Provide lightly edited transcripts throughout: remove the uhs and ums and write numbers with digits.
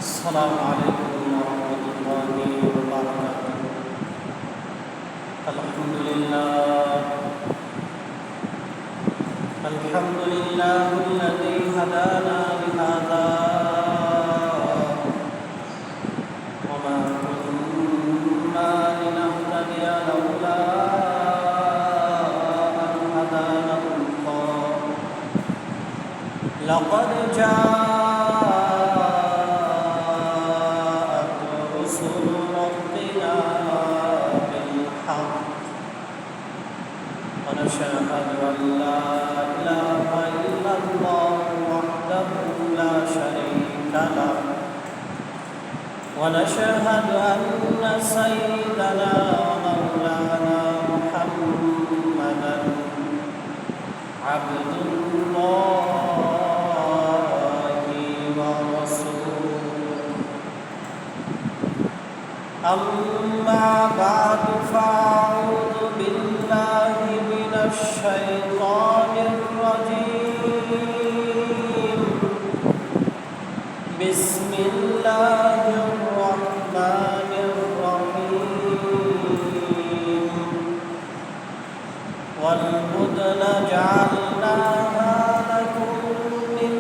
السلام عليكم ورحمة الله وبركاته. الحمد لله الذي هدانا لهذا وما كنا لنهتدي لولا أن هدانا الله. لقد جاءت رسل ربنا بالحق ونشهد أن لا إله إلا الله وحده لا شريك له ونشهد أن سيدنا ومولانا محمدا عبد الله ورسوله. أما بعد فأعوذ بالله من الشيطان الرجيم. بسم الله الرحمن الرحيم. والبدن جعلناها لكم من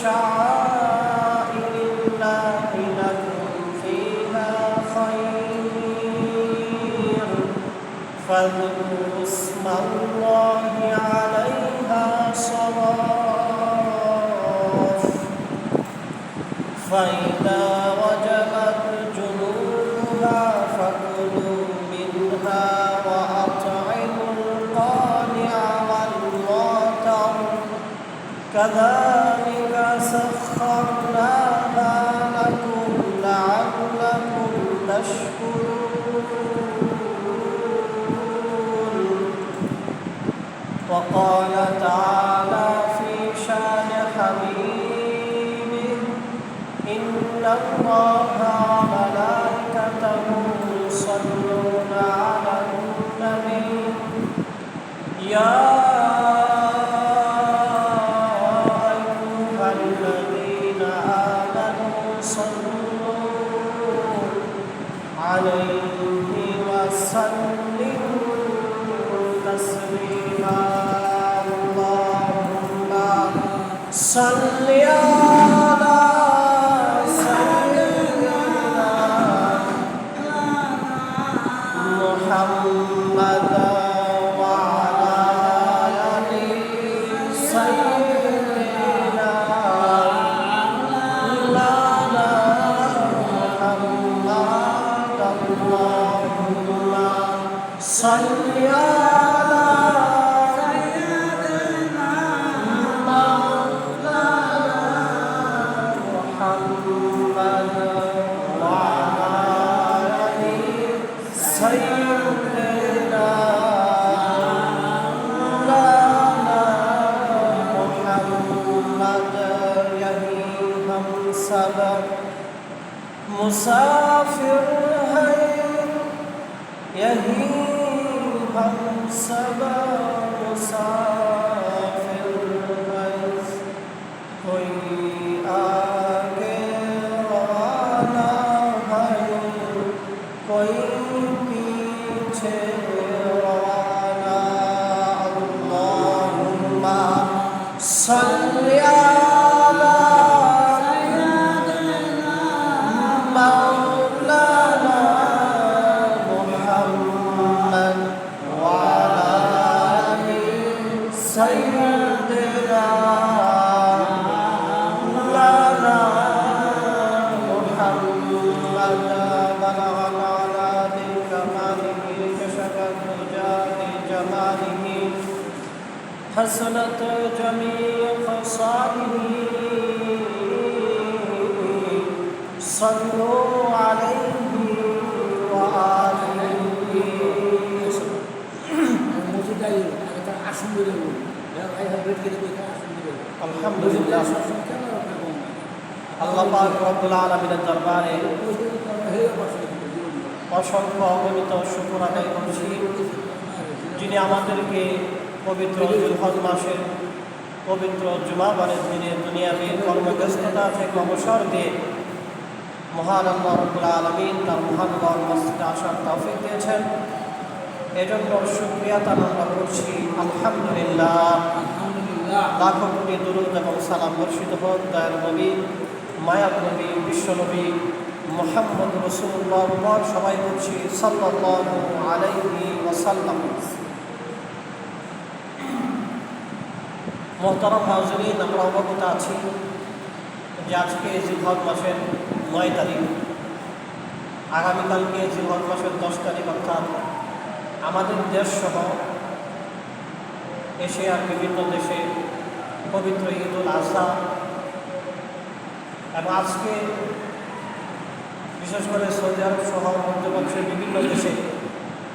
شعائر الله لكم فيها خير فاذكروا اسم الله عليها صواف فإذا وجبت جنوبها فكلوا منها وأطعموا القانع والمعتر كذلك سخرناها لكم لعلكم تشكرون. وقال تعالى في شان حبيبه إن الله وملائكته يصلون على النبي يا أيها الذين آمنوا صلوا عليه وسلموا تسليما. اللهم صل على محمد وعلى آل سيدنا مولانا محمد. اللهم صل على سيدنا مولانا محمد وعلى آل سيدنا مولانا محمد. यही हम सब मुसाफिर हैं, यही हम सब मुसाफिर हैं. कोई आगे रवाना है, कोई पीछे रवाना. अल्लाहुम्मा सल्लि अला सय्यिदिना मौलाना मुहम्मद वअला आलि सय्यिदिना मौलाना मुहम्मद. حسنت جميع خصاله صلوا عليه وآله. আলহামদুলিল্লাহ, আল্লাহ পাক রব্বুল আলামিনের দরবারে অসংখ্য অগণিত শুকর আদায় করছি, যিনি আমাদেরকে পবিত্র জিলহজ মাসের পবিত্র জুমাবারের দিনে দুনিয়াবী কর্মব্যস্ততা থেকে অবসর দিয়ে মহান আল্লাহ রাব্বুল আলামিন তার মহানগর মসজিদে আসার তৌফিক দিয়েছেন। এজন্য শুকরিয়া তার আমরা করছি আলহামদুলিল্লাহ। লাখো কোটি দুরূদ এবং সালাম বর্ষিত হোক দয়ার নবী, মায়ার নবী, বিশ্বনবী মুহাম্মদ রাসূলুল্লাহর উপর। সবাই বলছি সাল্লাল্লাহু আলাইহি ওয়াসাল্লাম। মোহতারাম হাজিরিন, আমরা অবগত আছি যে আজকে জিলহজ মাসের 9 তারিখ, আগামীকালকে জিলহজ মাসের 10 তারিখ, অর্থাৎ আমাদের দেশসহ এশিয়ার বিভিন্ন দেশে পবিত্র ঈদুল আজহা, এবং আজকে বিশেষ করে সৌদি আরব সহ মধ্যপ্রাচ্যের বিভিন্ন দেশে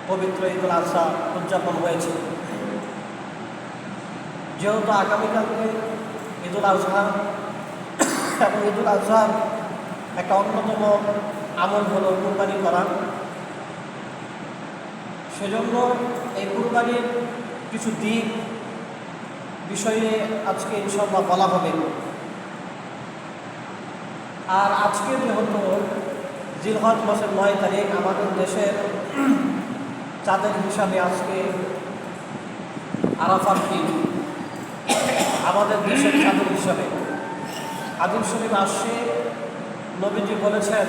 পবিত্র ঈদুল আজহা উদযাপন হয়েছে। যেহেতু আগামীকালকে ঈদুল আজহা এবং ঈদুল আজহার একটা অন্যতম আমল হলো কুরবানি করা, সেজন্য এই কুরবানির কিছু দিক বিষয়ে আজকে ইনশাআল্লাহ বলা হবে। আর আজকে যেহেতু জিলহজ মাসের 9 তারিখ, আমাদের দেশের চাঁদের হিসাবে আজকে আরাফার দিন, আমাদের দেশের চাঁদের হিসাবে হাদিস শরীফ আসছে, নবীজি বলেছেন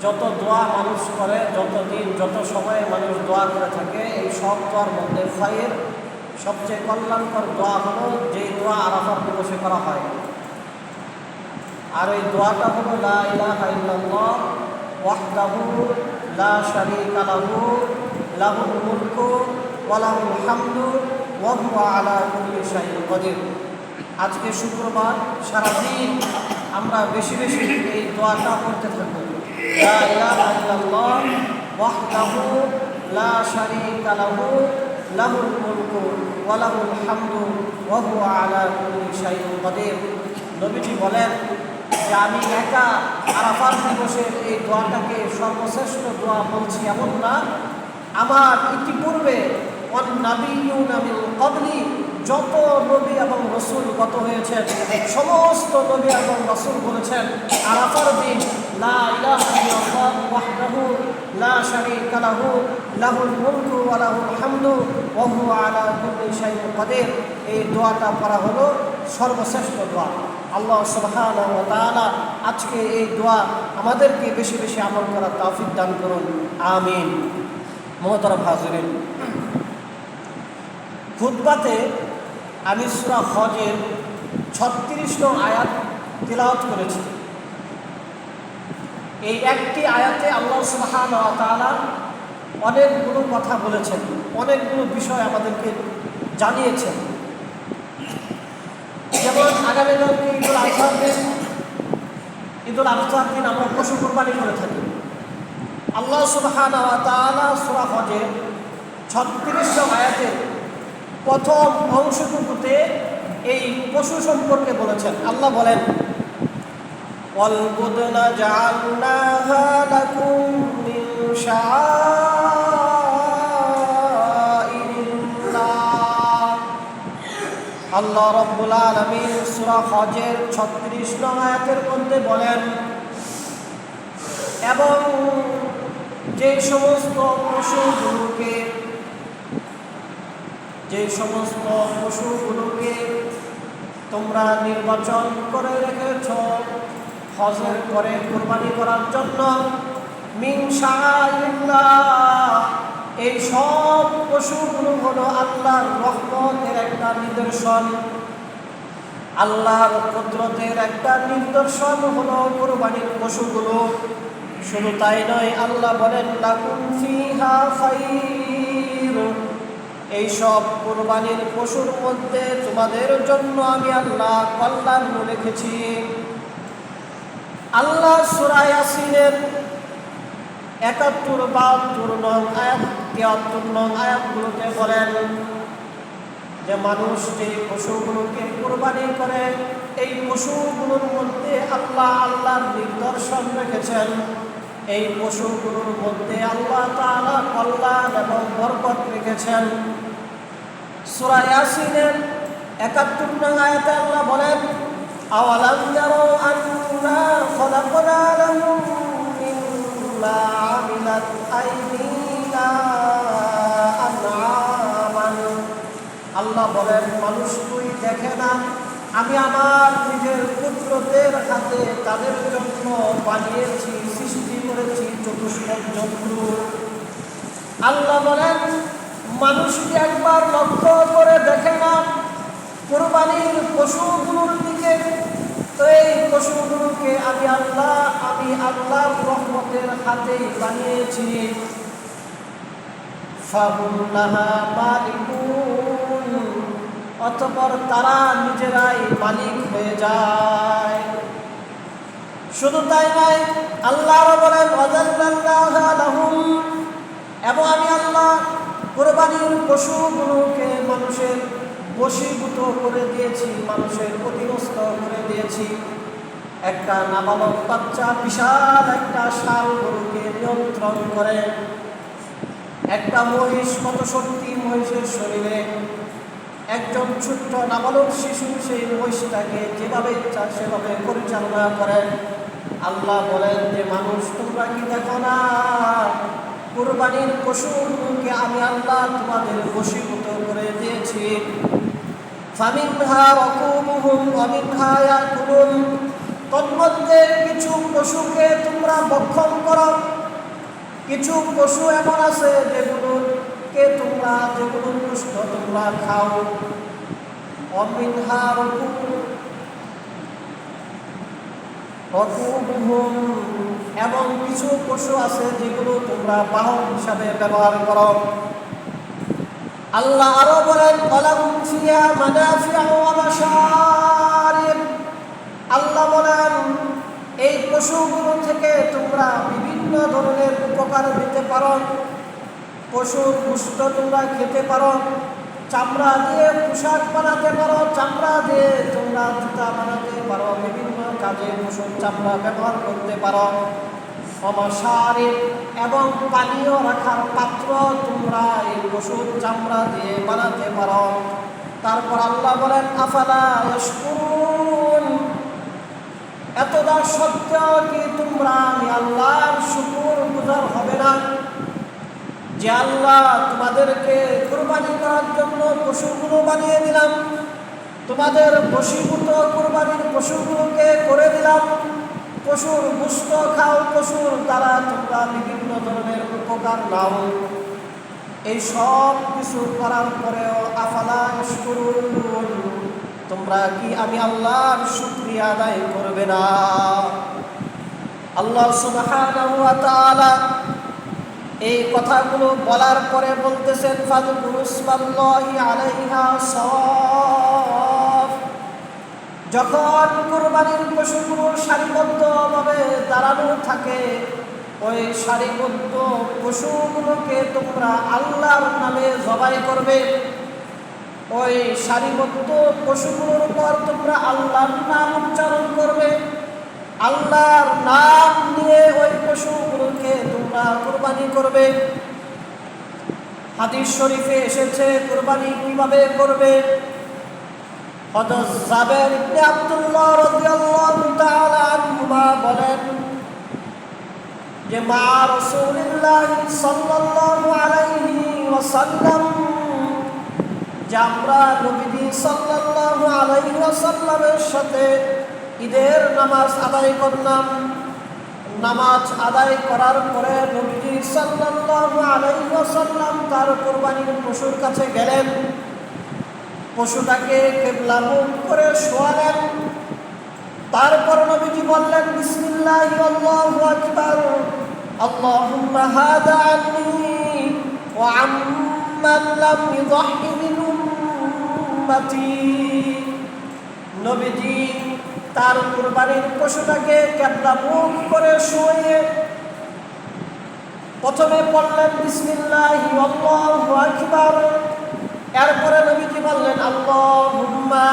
যত দোয়া মানুষ করে, যত দিন যত সময়ে মানুষ দোয়া করে থাকে, এই সব দোয়ার মধ্যে খায়ের সবচেয়ে কল্যাণকর দোয়া হলো যে দোয়া আরাফার দিবসে করা হয়। আর এই দোয়াটা হলো লা ইলাহা ইল্লাল্লাহ ওয়াহদাহু লা শারীকা লাহু লাহুল মুলকু ওয়া লাহুল হামদু ওয়া হুয়া আলা কুল্লি শাইইন কাদির। আজকে শুক্রবার, সারাদিন আমরা বেশি বেশি এই দোয়াটা করতে থাকবো। লা ইলাহা ইল্লাল্লাহ ওয়াহদাহু লা শারীকা লাহু লাহুল মুলকু ওয়া লাহুল হামদু ওয়া হুয়া আলা কুল্লি শাইইন কাদির। নবীজি বলেন যে আমি একা আরাফার দিবসের এই দোয়াটাকে সর্বশ্রেষ্ঠ দোয়া বলছি এমন না, আমার ইতিপূর্বে ওয়ান্নাবিয়্যুনা মিন ক্বাবলি, যত নবী এবং রাসূল গত হয়েছেন সমস্ত নবী এবং রাসূল বলেছেন আরাফার দিন লা ইলাহা ইল্লাল্লাহ ওয়াহদাহু লা শারীকা লাহু লাহুল মুলকু ওয়া লাহুল হামদু ওয়া হুয়া আলা কুল্লি শাইইন কাদির। এই দোয়াটা পড়া হলো সর্বশ্রেষ্ঠ দোয়া। আল্লাহ সুবহানাহু ওয়া তাআলা আজকে এই দোয়া আমাদেরকে বেশি বেশি আমল করার তৌফিক দান করুন, আমিন। মুহতারাম হাজিরিন, খুতবাতে আমি সূরা হজের 36 নং আয়াত তিলাওয়াত করেছি। এই একটি আয়াতে আল্লাহ সুবহানাহু ওয়া তাআলা অনেকগুলো কথা বলেছেন, অনেকগুলো বিষয় আমাদেরকে জানিয়েছেন। যেমন আগামীকালকে ঈদুল আজহার দিন, ঈদুল আজহার দিন আমরা পশু কুরবানি করে থাকি। আল্লাহ সুবহানাহু ওয়া তাআলা সূরা হজের 36 নং আয়াতের প্রথম অংশটুকুতে এই পশু সম্পর্কে বলেছেন। আল্লাহ বলেন ওয়াল বুদনা জাআলনাহা লাকুম মিন শাআইরিল্লাহ। আল্লাহ রাব্বুল আলামিন সূরা হজের 36 নং আয়াতের মধ্যে বলেন, এবং যে সমস্ত পশুগুলোকে তোমরা নির্বাচন করে রেখেছ হজের পরে কুরবানি করার জন্য, মিন শাআইরিল্লাহ, এই সব পশুগুলো হলো আল্লাহর রহমতের একটা নিদর্শন, আল্লাহর কুদরতের একটা নিদর্শন হলো কুরবানির পশুগুলো। শুধু তাই নয়, আল্লাহ বলেন লাকুম ফিহা খায়র, এই সব কুরবানির পশুর মধ্যে তোমাদের জন্য আমি আল্লাহ কল্যাণ রেখেছি। আল্লাহ সূরা ইয়াসিনের 71, 72 নং আয়াত, 73 নং আয়াতগুলোতে বলেন যে মানুষ যে পশুগুলোকে কুরবানি করে এই পশুগুলোর মধ্যে আল্লাহ আল্লাহর নিদর্শন রেখেছেন। এই পশুগুলোর মধ্যে আল্লাহ তাআলা কল্যাণ এবং বরকত রেখেছেন। সূরা ইয়াসিনের 71 নং আয়াতে আল্লাহ বলেন আওয়ালাম ইয়ারাউ আন্না خلقنا لهم مما عملت أيدينا أنعاما আল্লাহ বলেন, মানুষ তুই দেখে না আমি আমার নিজের কুদরতের হাতে তাদের জন্য বানিয়েছি, সৃষ্টি করেছি চতুষ্পদ জন্তু। আল্লাহ বলেন, মানুষকে একবার লক্ষ্য করে দেখে না কুরবানির পশুগুলোর দিকে। তো এই পশুগুলোকে আমি আল্লাহর রহমতের হাতেই বানিয়েছি। ফাহুম লাহা মালিকুন, অতঃপর তারা নিজেরাই মালিক হয়ে যায়। শুধু তাই নয়, আল্লাহ বলেন ওয়াজাল্লাল্লাহা লাহুম, এবং আমি আল্লাহ কুরবানির পশুগুলোকে মানুষের বশীভূত করে দিয়েছি, মানুষের অধীনস্থ করে দিয়েছি। একটা নাবালক বাচ্চা বিশাল একটা ষাঁড় গরুকে নিয়ন্ত্রণ করে। একটা মহিষ কত শক্তি মহিষের শরীরে, একজন ছোট্ট নাবালক শিশু সেই মহিষটাকে যেভাবে ইচ্ছা সেভাবে পরিচালনা করেন। আল্লাহ বলেন যে মানুষ তোমরা কি দেখো না কুরবানির পশুগুলোকে আমি আল্লাহ তোমাদের বশীভূত করে দিয়েছি। ফামিনহা রাকুবুহুম ওয়া মিনহা ইয়াকুলুন, তন্মধ্যে কিছু পশুকে তোমরা ভক্ষণ করো, কিছু পশু এমন আছে যেগুলোর গোশত তোমরা খাও। ওয়া মিনহা রাকুবুহুম, এবং কিছু পশু আছে যেগুলো তোমরা বাহন হিসাবে ব্যবহার করো। আল্লাহ আরো বলেন ওয়ালাকুম ফিহা মানাফিউ ওয়া মাশারিব, আল্লাহ বলেন এই পশুগুলো থেকে তোমরা বিভিন্ন ধরনের উপকার নিতে পারো। পশুর গোশত তোমরা খেতে পারো, চামড়া দিয়ে পোশাক বানাতে পারো, চামড়া দিয়ে তোমরা জুতা বানাতে পারো, বিভিন্ন কাজে পশুর চামড়া ব্যবহার করতে পারো। মাশারিব, এবং পানীয় রাখার পাত্র তোমরা এই পশুর চামড়া দিয়ে বানাতে পারো। তারপর আল্লাহ বলেন আফালা ইয়াশকুরুন, এতটা সত্ত্বেও কি তোমরা আমি আল্লাহর শুকর গুজার হবে না যে আল্লাহ তোমাদেরকে কুরবানি করার জন্য পশুগুলো বানিয়ে দিলাম, তোমাদের বশীভূত কুরবানির পশুগুলোকে করে দিলাম। পশুর গোশত খাও, পশুর দ্বারা তোমরা বিভিন্ন ধরনের উপকার নাও। এই সব কিছু করার পরেও আফালা ইয়াশকুরুন, তোমরা কি আমি আল্লাহর শুকরিয়া আদায় করবে না? আল্লাহ সুবহানাহু ওয়া তাআলা এই কথাগুলো বলার পরে বলতেছেন ফাযকুরুসমাল্লাহি আলাইহা সাওয়াফ, যখন কুরবানির পশুগুলো সারিবদ্ধভাবে দাঁড়ানো থাকে, ওই সারিবদ্ধ পশুগুলোকে তোমরা আল্লাহর নামে জবাই করবে। ওই সারিবদ্ধ পশুগুলোর উপর তোমরা আল্লাহর নাম উচ্চারণ করবে, আল্লাহর নাম নিয়ে ওই পশুগুলোকে তোমরা কুরবানি করবে। হাদিস শরীফে এসেছে কুরবানি কিভাবে করবে। হযরত জাবের ইবনে আব্দুল্লাহ রাদিয়াল্লাহু তাআলা আনহুমা বলেন যে মা রাসূলুল্লাহ সাল্লাল্লাহু আলাইহি ওয়াসাল্লাম, যে আমরা নবীজি সাল্লাল্লাহু আলাইহি ওয়াসাল্লামের সাথে ঈদের নামাজ আদায় করলাম। নামাজ আদায় করার পরে নবীজি সাল্লাল্লাহু আলাইহি ওয়াসাল্লাম তার কুরবানির পশুর কাছে গেলেন, পশুটাকে কিবলামুখ করে শোয়ালেন। তারপর নবীজি বললেন বিসমিল্লাহি আল্লাহু আকবার, আল্লাহুম্মা হাদা আন্নি ওয়া আম্মান লাম ইযহি মিন উম্মতি। নবীজি তার কুরবানির পশুটাকে কিবলামুখ করে শুয়ে প্রথমে পড়লেন বিসমিল্লাহি আল্লাহু আকবার, এরপরে নবীজি বললেন আল্লাহুম্মা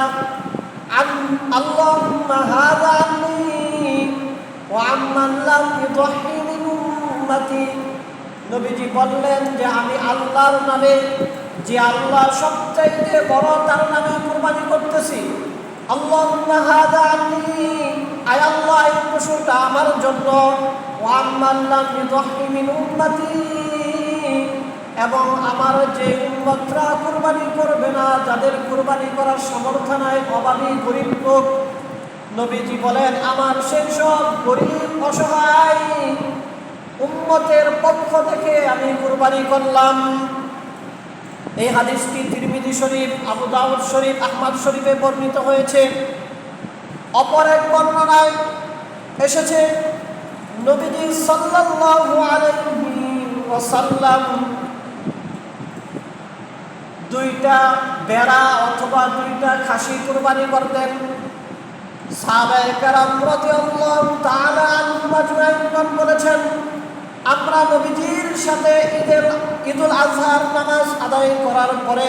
হাযা আন্নী ওয়া আম্মান লাম ইযহি মিন উম্মতি। নবীজি বললেন যে আমি আল্লাহর নামে, যে আল্লাহ সবচাইতে বড় তার নামে কুরবানি করতেছি। আল্লাহুম্মা হাযা আন্নী, আয় আল্লাহ এই পশুটা জন্য, ওয়াম্মান লাম ইউযাহি মিন উম্মতি, এবং আমার যে উম্মতরা কুরবানি করবে না, যাদের কুরবানি করার সামর্থ্য নাই, অভাবী গরিব লোক, নবীজি বলেন আমার সেই সব গরিব অসহায় উম্মতের পক্ষ থেকে আমি কুরবানি করলাম। এই হাদিসটি তিরমিজি শরীফ, আবু দাউদ শরীফ, আহমদ শরীফে বর্ণিত হয়েছে। অপর এক বর্ণনায় এসেছে নবীজি সাল্লাল্লাহু আলাইহি ওয়াসাল্লাম দুইটা বেড়া অথবা দুইটা খাসি কুরবানি করতেন। সাহাবায়ে কেরাম রাদিয়াল্লাহু তাআলা আনহুম আজমাইন বলেছেন, আমরা নবীজির সাথে ঈদুল আজহার নামাজ আদায় করার পরে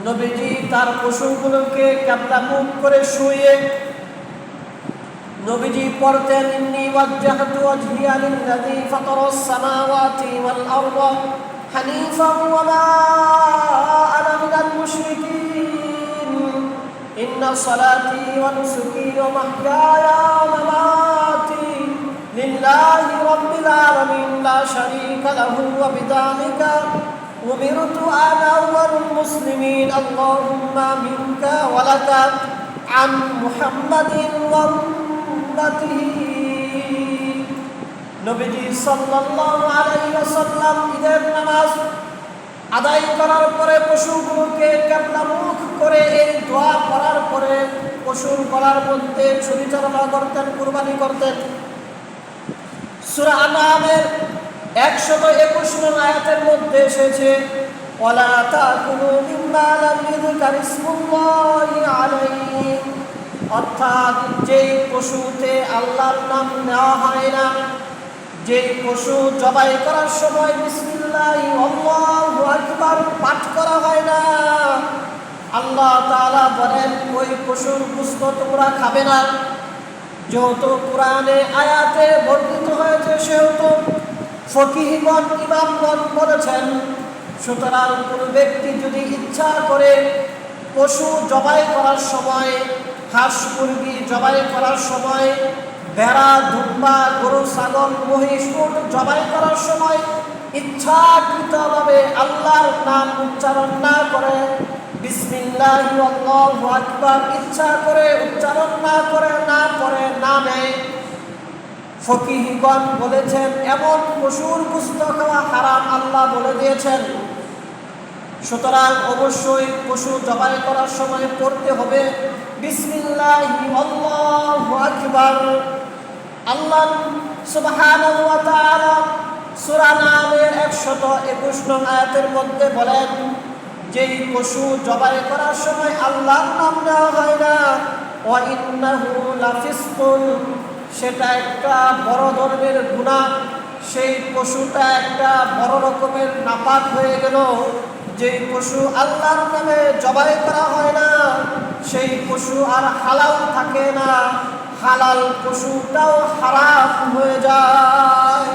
নবীজি তার পশুগুলোকে কিবলামুখ করে শুয়ে নবীজি পড়তেন, ইন্নী ওয়াজ্জাহতু ওয়াজহিয়া লিল্লাযী ফাতারাস সামাওয়াতি ওয়াল আরদা হানিফান ওয়া মা আনা মিনাল মুশরিকিন, ইন্না সালাতি ওয়া নুসুকি ওয়া মাহইয়ায়া ওয়া মামাতি লিল্লাহি রাব্বিল আলামিন লা শারীকা লাহু ওয়া বিযালিকা উমিরতু আনা আউয়ালুল মুসলিমিন, আল্লাহুম্মা মিনকা ওয়া লাকা আন মুহাম্মাদিন ওয়া নবীজি সাল্লাল্লাহু আলাইহি ওয়াসাল্লাম ঈদের নামাজ আদায় করার পরে পশুগুলোকে কিবলামুখ করে এই দোয়া করার পরে পশুর গলার মধ্যে ছুরি চালনা করতেন, কুরবানি করতেন। সূরা আনআমের 121 নং আয়াতের মধ্যে এসেছে, ওয়ালা তাকুলু মিম্মা লাম ইযকার ইসমুল্লাহি আলাইহি, অর্থাৎ যেই পশুতে আল্লাহর নাম নেওয়া হয় না, যেই পশু জবাই করার সময় বিসমিল্লাহি আল্লাহু আকবার পাঠ করা হয় না, আল্লাহ তাআলা বলেন ওই পশুর গোশত তোমরা খাবে না। যেহেতু কোরআনে আয়াতে বর্ণিত হয়েছে সেহেতু ফকিহগণ ইমামগণ বলেছেন, সুতরাং কোন ব্যক্তি যদি ইচ্ছা করে পশু জবাই করার সময়, হাঁস মুরগি জবাই করার সময়, ভেড়া দুম্বা গরু ছাগল মহিষ উট জবাই করার সময় ইচ্ছাকৃতভাবে আল্লাহর নাম উচ্চারণ না করে, বিসমিল্লাহি আল্লাহু আকবার ইচ্ছা করে উচ্চারণ না করে, না পড়ে, না নেয়, ফকিহগণ বলেছেন এমন পশুর গোশত খাওয়া হারাম, আল্লাহ বলে দিয়েছেন। সুতরাং অবশ্যই পশু জবাই করার সময় পড়তে হবে বিসমিল্লাহি আল্লাহু আকবার। আল্লাহ সুবহানাহু ওয়া তাআলা সূরা নামের 121 নং আয়াতের মধ্যে বলেন, যেই পশু জবাই করার সময় আল্লাহর নাম নেওয়া হয় না, ওয়া ইন্নাহু লাফিসকুন, সেটা একটা বড় ধরনের গুনাহ, সেই পশুটা একটা বড় রকমের নাপাক হয়ে গেল। যেই পশু আল্লাহর নামে জবাই করা হয় না সেই পশু আর হালাল থাকে না, হালাল পশুটাও হারাম হয়ে যায়।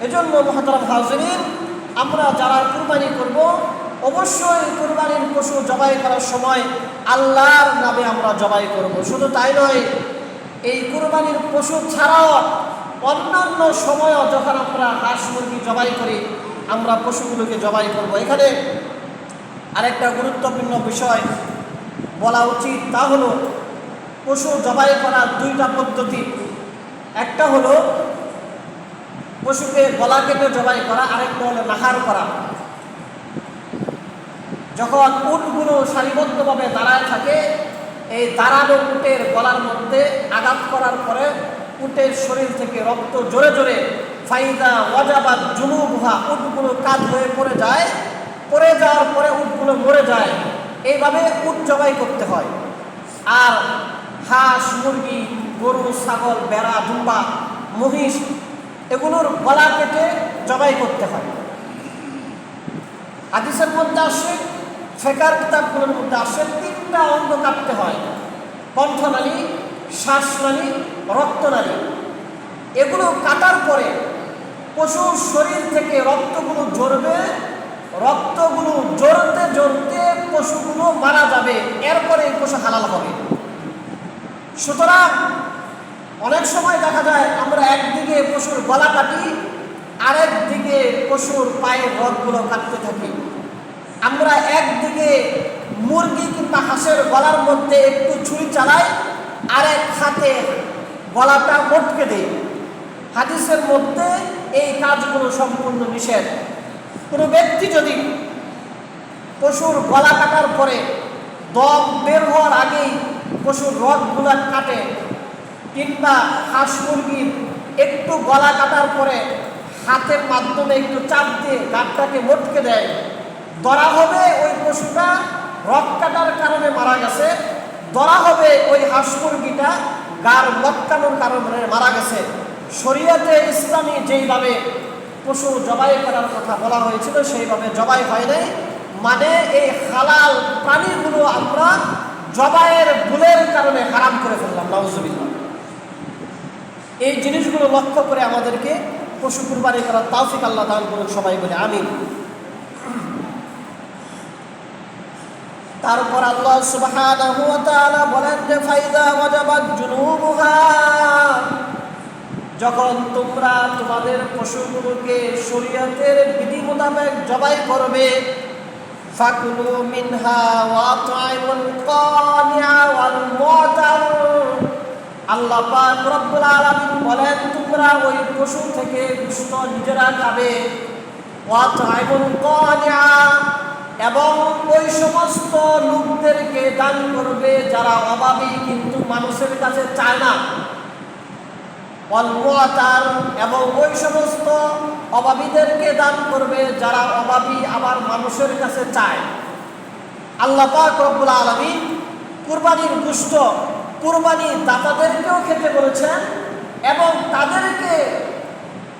এজন্য মুহতারাম হাজিরিন, আমরা যারা কুরবানি করব অবশ্যই কুরবানির পশু জবাই করার সময় আল্লাহর নামে আমরা জবাই করব। শুধু তাই নয়, এই কুরবানির পশু ছাড়াও অন্যান্য সময়ও যখন আমরা হাঁস মুরগি জবাই করি আমরা পশুগুলোকে জবাই করব। এখানে আরেকটা গুরুত্বপূর্ণ বিষয় বলা উচিত, তা হলো পশু জবাই করার দুইটা পদ্ধতি। একটা হলো পশুকে গলা কেটে জবাই করা, আরেকটা হলো নাহার করা। যখন উটগুলো সারিবদ্ধভাবে দাঁড়ায় থাকে, এই দাঁড়ানো উটের গলার মধ্যে আঘাত করার পরে উটের শরীর থেকে রক্ত জোরে জোরে ফাইদা ওয়াজাবাত জুনুবহা, উটগুলো কাত হয়ে পড়ে যায়, পড়ে যাওয়ার পরে উটগুলো মরে যায়। এইভাবে উট জবাই করতে হয়। আর হাঁস মুরগি গরু ছাগল ভেড়া দুম্বা মহিষ এগুলোর গলা কেটে জবাই করতে হয়। হাদিসের মধ্যে আসে, ফিকহের কিতাবগুলোর মধ্যে আসে, তিনটা অঙ্গ কাটতে হয়: কণ্ঠনালী, শ্বাসনালী, রক্তনালী। এগুলো কাটার পরে পশুর শরীর থেকে রক্তগুলো ঝরবে, রক্তগুলো ঝরতে ঝরতে পশুগুলো মারা যাবে, এরপরে এই পশু হালাল হবে। সুতরাং অনেক সময় দেখা যায় আমরা একদিকে পশুর গলা কাটি, আরেক দিকে পশুর পায়ের রগগুলো কাটতে থাকি। আমরা একদিকে মুরগি কিংবা হাঁসের গলার মধ্যে একটু ছুরি চালাই, আরেক হাতে গলাটা মটকে দেই। হাদিসের মধ্যে এই কাজগুলো সম্পূর্ণ নিষেধ। কোনো ব্যক্তি যদি পশুর গলা কাটার পরে দম বের হওয়ার আগেই পশুর রগগুলা কাটে, কিংবা হাঁস মুরগির একটু গলা কাটার পরে হাতের মাধ্যমে একটু চাপ দিয়ে গাঁটটাকে মটকে দেয়, ধরা হবে ওই পশুটা রগ কাটার কারণে মারা গেছে, ধরা হবে ওই হাঁস মুরগিটা গার মটকানোর কারণে মারা গেছে। শরীয়তে ইসলামী যেইভাবে পশু জবাই করার কথা বলা হয়েছিল সেইভাবে জবাই হয় নাই। মানে এই হালাল প্রাণীগুলো আমরা জবাইয়ের ভুলের কারণে হারাম করে ফেললাম, নাউজুবিল্লাহ। এই জিনিসগুলো লক্ষ্য করে আমাদেরকে পশু কুরবানি করার তৌফিক আল্লাহ দান করুন, সবাই বলে আমিন। তারপর আল্লাহ সুবহানাহু ওয়া তাআলা বলেন যে ফাইদা ওয়াজাবাত জুনুবুহা, যখন তোমরা তোমাদের পশুগুলোকে শরীয়তের বিধি মোতাবেক জবাই করবে, ফাকুলু মিনহা ওয়া আত'ইমুল কানি'a ওয়াল মু'তার, আল্লাহ পাক রব্বুল আলামিন বলেন তোমরা ওই পশু থেকে গোশত নিজেরা খাবে, ওয়া আত'ইমুল কানি'a, এবং ওই সমস্ত লোকদেরকে দান করবে যারা অভাবী কিন্তু মানুষের কাছে চায় না, ওয়াল মু'তার, এবং ওই সমস্ত অভাবীদেরকে দান করবে যারা অভাবী আবার মানুষের কাছে চায়। আল্লাহ পাক রব্বুল আলামিন কুরবানির গোশত কুরবানি দাতাদেরকেও খেতে বলেছেন এবং তাদেরকে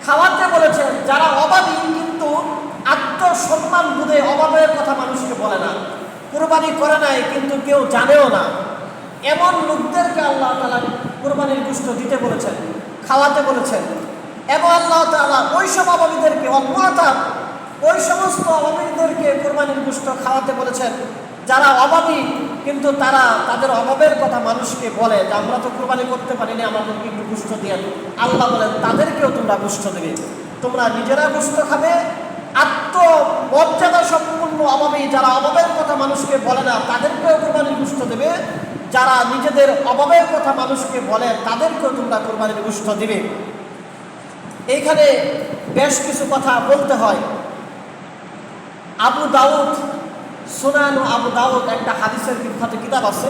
খাওয়াতে বলেছেন যারা অভাবী কিন্তু আত্মসম্মান বোধে অভাবের কথা মানুষকে বলে না, কুরবানি করে নাই কিন্তু কেউ জানেও না, এমন লোকদেরকে আল্লাহ তাআলা কুরবানির গোশত দিতে বলেছেন, খাওয়াতে বলেছেন। এবং আল্লাহ তাআলা ওই সব অভাবীদেরকে অন্যতার ওই সমস্ত অভাবীদেরকে কুরবানির গোশত খাওয়াতে বলেছেন যারা অভাবী কিন্তু তারা তাদের অভাবের কথা মানুষকে বলে যে আমরা তো কুরবানি করতে পারিনি, আমাদেরকে একটু গোশত দিয়ে। আল্লাহ বলেন তাদেরকেও তোমরা গোশত দেবে, তোমরা নিজেরা গোশত খাবে। আত্মমর্যাদা সম্পূর্ণ অভাবী যারা অভাবের কথা মানুষকে বলে না তাদেরকেও কুরবানির গোশত দেবে, যারা নিজেদের অভাবের কথা মানুষকে বলে তাদেরকেও তোমরা কুরবানির গোশত দিবে। এইখানে বেশ কিছু কথা বলতে হয়। আবু দাউদ, সুনান আবু দাউদ একটা হাদিসের বিখ্যাত কিতাব আছে।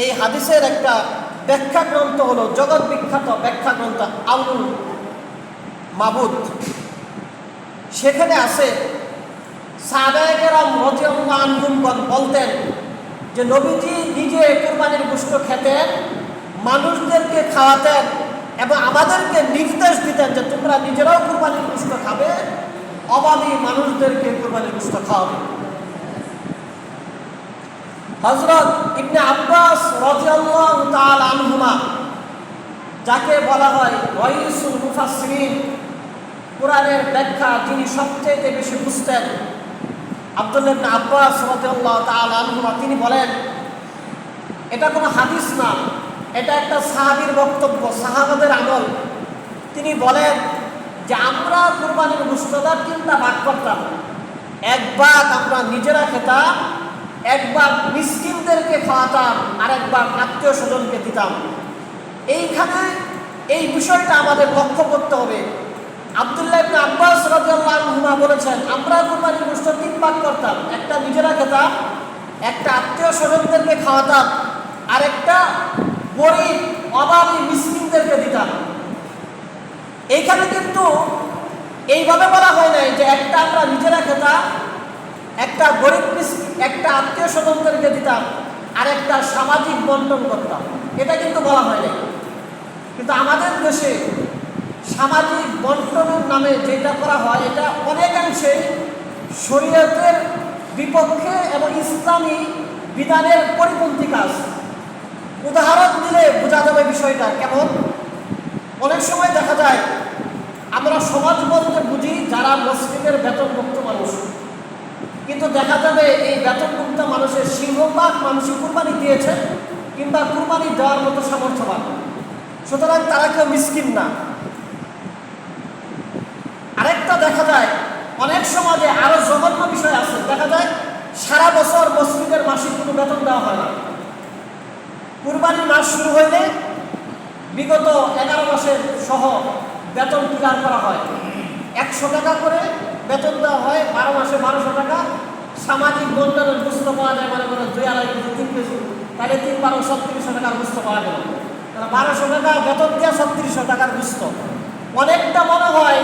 এই হাদিসের একটা ব্যাখ্যা গ্রন্থ হলো জগৎ বিখ্যাত ব্যাখ্যা গ্রন্থ আউনুল মাবুদ। সেখানে আছে সাহাবায়ে কেরাম রাদিয়াল্লাহু আনহুমগণ বলতেন যে নবীজি নিজে কুরবানির গোশত খেতেন, মানুষদেরকে খাওয়াতেন এবং আমাদেরকে নির্দেশ দিতেন যে তোমরা নিজেরাও কুরবানির গোশত খাবে, অভাবী মানুষদেরকে কুরবানির গোশত খাওয়াবে। হযরত ইবনে আব্বাস রাদিয়াল্লাহু তাআলা আনহুমা, যাকে বলা হয় রাইসুল মুফাসসিরিন, কোরআনের ব্যাখ্যা যিনি সবচেয়ে বেশি বুঝতেন, আব্দুল্লাহ ইবনে আব্বাস রাদিয়াল্লাহু তাআলা আনহুমা, তিনি বলেন এটা কোনো হাদিস না, এটা একটা সাহাবীর বক্তব্য, সাহাবাদের আমল। তিনি বলেন যে আমরা কুরবানির গোশতটা তিনটা ভাগ করতাম, এক ভাগ আমরা নিজেরা খেতাম, এক ভাগ মিসকিনদেরকে খাওয়াতাম, আর এক ভাগ আত্মীয় স্বজনকে দিতাম। এইখানে এই বিষয়টা আমাদের লক্ষ্য করতে হবে। আব্দুল্লাহ ইবনে আব্বাস রাদিয়াল্লাহু আনহুমা বলেছেন আমরা কুরবানির গোশত তিন ভাগ করতাম, একটা নিজেরা খেতাম, একটা আত্মীয় স্বজনদেরকে খাওয়াতাম, আর একটা গরিব অভাবী মিসকিনদেরকে দিতাম। এইখানে কিন্তু এইভাবে বলা হয় নাই যে একটা আমরা নিজেরা খেতাম, একটা গরিব একটা আত্মীয় স্বজনদেরকে দিতাম, আর একটা সামাজিক বন্টন করতাম, এটা কিন্তু বলা হয় নাই। কিন্তু আমাদের দেশে সামাজিক বন্টনের নামে যেটা করা হয় এটা অনেকাংশে শরীয়তের বিপক্ষে এবং ইসলামী বিধানের পরিপন্থী কাজ। উদাহরণ দিলে বোঝা যাবে বিষয়টা কেমন। অনেক সময় দেখা যায় আমরা সমাজ বলতে বুঝি যারা মুসলিমের বেতনভুক্ত মানুষ, কিন্তু দেখা যাবে এই বেতনভুক্ত মানুষের সিংহভাগ মানুষই কুরবানি দিয়েছে কিংবা কুরবানি দেওয়ার মতো সামর্থ্যবান। সুতরাং তারা কেউ মিসকিন না। আরেকটা দেখা যায় অনেক সমাজে আরো জঘন্য বিষয় আছে, দেখা যায় সারা বছর মসজিদের মাসিক কোনো বেতন দেওয়া হয় না। কুরবানির মাস শুরু হইলে বিগত 11 মাসের সহ বেতন ক্লিয়ার করা হয়। 100 টাকা করে বেতন দেওয়া হয়, 12 মাসে 1200 টাকা। সামাজিক বন্ধনের গুস্ত পাওয়া যায়, মানে 2-2.5 কেজি 3 কেজি, তাহলে 3-12 3600 টাকার গুস্ত পাওয়া গেল। 1200 টাকা বেতন দিয়ে 3600 টাকার গুস্ত। অনেকটা মনে হয়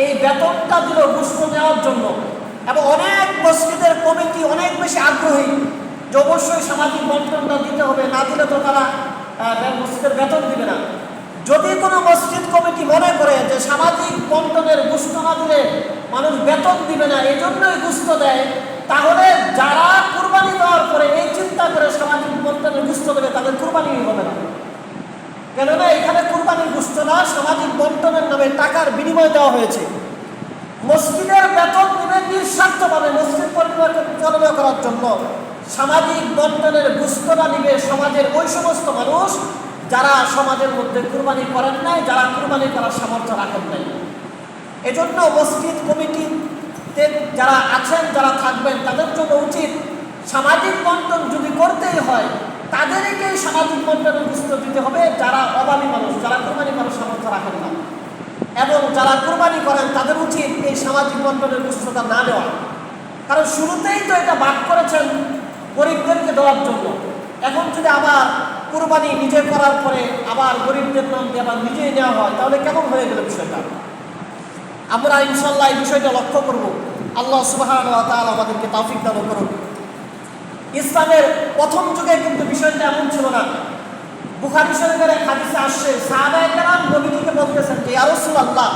এই বেতনটা দিল গুস্ত নেওয়ার জন্য। এবং অনেক মসজিদের কমিটি অনেক বেশি আগ্রহী যে অবশ্যই সামাজিক বন্টনটা দিতে হবে, না দিলে তো তারা মসজিদের বেতন দিবে না। যদি কোনো মসজিদ কমিটি মনে করে যে সামাজিক বন্টনের গুস্ত না দিলে মানুষ বেতন দিবে না, এই জন্যই গুস্ত দেয়, তাহলে যারা কুরবানি দেওয়ার পরে এই চিন্তা করে সামাজিক বন্টনের গুস্ত দেবে, তাদের কুরবানি হবে না। কেননা এখানে কুরবানির গুস্ত না, সামাজিক বন্টনের নামে টাকার বিনিময় দেওয়া হয়েছে। মসজিদের বেতন দিবে নিঃস্বার্থভাবে মসজিদ পরিচালনা করার জন্য, সামাজিক বন্টনের গুস্তটা নিবে সমাজের ওই সমস্ত মানুষ যারা সমাজের মধ্যে কুরবানি করেন নাই, যারা কুরবানি করার সামর্থ্য রাখেন নাই। এজন্য মসজিদ কমিটিতে যারা আছেন, যারা থাকবেন, তাদের জন্য উচিত সামাজিক বন্টন যদি করতেই হয় তাদেরকেই সামাজিক বন্টনের গুস্ত দিতে হবে, যারা অভাবী মানুষ, যারা কুরবানি করার সামর্থ্য রাখেন না। এবং যারা কুরবানি করেন তাদের উচিত এই সামাজিক বন্টনের গুস্তটা না দেওয়া। কারণ শুরুতেই তো এটা ভাগ করেছেন গরিবদেরকে দেওয়ার জন্য। এখন যদি আবার কুরবানি নিজে করার পরে আবার গরিবদের নাম দিয়ে আবার নিজেই নেওয়া হয়, তাহলে কেমন হয়ে গেল বিষয়টা? আমরা ইনশাআল্লাহ এই বিষয়টা লক্ষ্য করব। আল্লাহ সুবহানাহু ওয়া তাআলা আমাদেরকে তৌফিক দান করুন। ইসলামের প্রথম যুগে কিন্তু বিষয়টা এমন ছিল না। বুখারী শরীফের এক হাদিসে আসছে, সাহাবায়ে কেরাম নবীজিকে বলতেছেন যে ইয়া রাসূলুল্লাহ,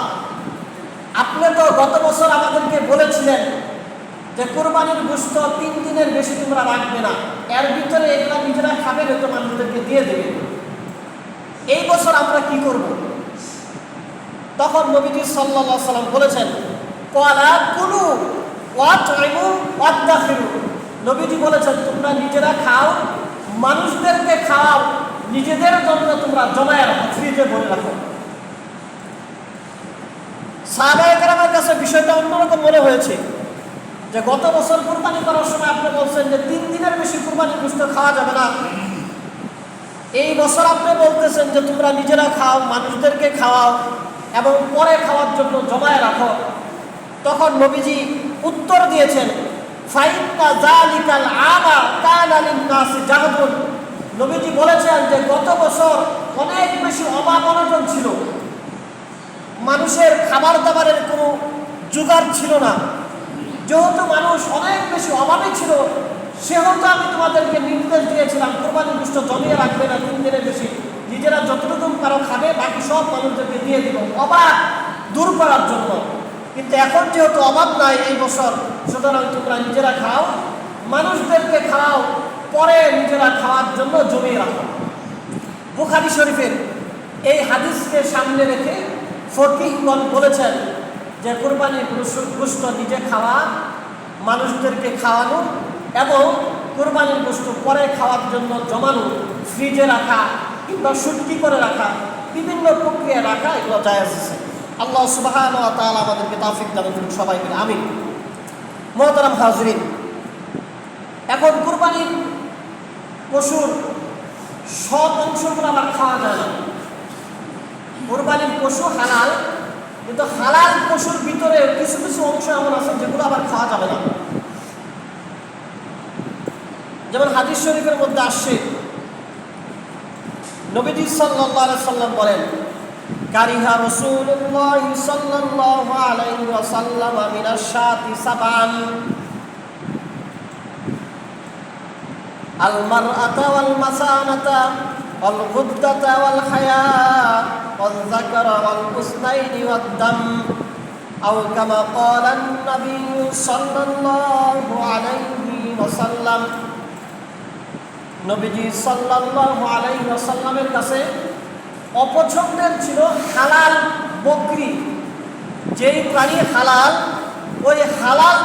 আপনি তো গত বছর আমাদেরকে বলেছিলেন যে কুরবানির গোশত 3 দিনের বেশি তোমরা রাখবে না, এর ভিতরে এগুলা নিজেরা খাবে, হয়তো মানুষদেরকে দিয়ে দেবে। এই বছর আমরা কি করব? তখন নবীজি সাল্লাল্লাহু আলাইহি সাল্লাম বলেছেন, ক্বালা কুলু ওয়াতইমু ওয়াদাখিরু। নবীজি বলেছেন, তোমরা নিজেরা খাও, মানুষদেরকে খাও, নিজেদের জন্য তোমরা জমায়ে রাখো, ফ্রিজে ভরে রাখো। সাহাবায়ে কেরামের কাছে বিষয়টা অন্যরকম মনে হয়েছে যে গত বছর কুরবানি করার সময় আপনি বলছেন যে 3 দিনের বেশি কুরবানির গোশত খাওয়া যাবে না, এই বছর আপনি বলতেছেন যে তোমরা নিজেরা খাও, মানুষদেরকে খাওয়াও এবং পরে খাওয়ার জন্য জমায়ে রাখো। তখন নবীজি উত্তর দিয়েছেন, ফাইন্না যালিকাল আমা কানা লিন-নাসি জাহদুন। নবীজি বলেছেন যে গত বছর অনেক বেশি অভাব অনটন ছিল, মানুষের খাবার দাবারের কোনো জোগাড় ছিল না। যেহেতু মানুষ অনেক বেশি অভাবে ছিল, সেহেতু আমি তোমাদেরকে নির্দেশ দিয়েছিলাম কুরবানির গোশত জমিয়ে রাখবে না 3 দিনের বেশি, নিজেরা যতটুকু পারো খাবে, বাকি সব মানুষদেরকে দিয়ে দিব, অভাব দূর করার জন্য। কিন্তু এখন যেহেতু অভাব নাই এই বছর, সুতরাং তোমরা নিজেরা খাও, মানুষদেরকে খাও, পরে নিজেরা খাওয়ার জন্য জমিয়ে রাখো। বুখারী শরীফের এই হাদিসকে সামনে রেখে ফকিহগণ বলেছেন যে কুরবানির গোশত নিজে খাওয়া, মানুষদেরকে খাওয়ানো এবং কুরবানির গোশত পরে খাওয়ার জন্য জমানো, ফ্রিজে রাখা কিংবা শুটকি করে রাখা, বিভিন্ন প্রক্রিয়া রাখা, এগুলো জায়েজ আছে। আল্লাহ সুবহানাহু ওয়া তাআলা আমাদেরকে তৌফিক দান করুন, সবাই মিলে আমিন। মুহতারাম হাজরিন, এখন কুরবানির পশুর সব অংশগুলো আবার খাওয়া যায় না। কুরবানির পশু হালাল, কিন্তু হালাল পশুর ভিতরে কিছু কিছু অংশ এমন আছে যেগুলো আবার খাওয়া যাবে না। যেমন হাদিস শরীফের মধ্যে আসছে, নবীজি সাল্লাল্লাহু আলাইহি সাল্লাম বলেন, কারিহা রাসূলুল্লাহ সাল্লাল্লাহু আলাইহি ওয়াসাল্লাম মিনাশ শাতি সাবান আল মারআতা ওয়াল মাসানাতা ওয়াল গুদ্দাতা ওয়াল হায়া ওয়াল যাকারা ওয়াল উসনাইনি ওয়াদ দাম আও কামা ক্বালা an-নাবী সাল্লাল্লাহু আলাইহি ওয়াসাল্লাম। নবীজি সাল্লাল্লাহু আলাইহি ওয়াসাল্লামের কাছে অপছন্দের ছিল হালাল বকরি। যেই প্রাণী হালাল, ওই হালাল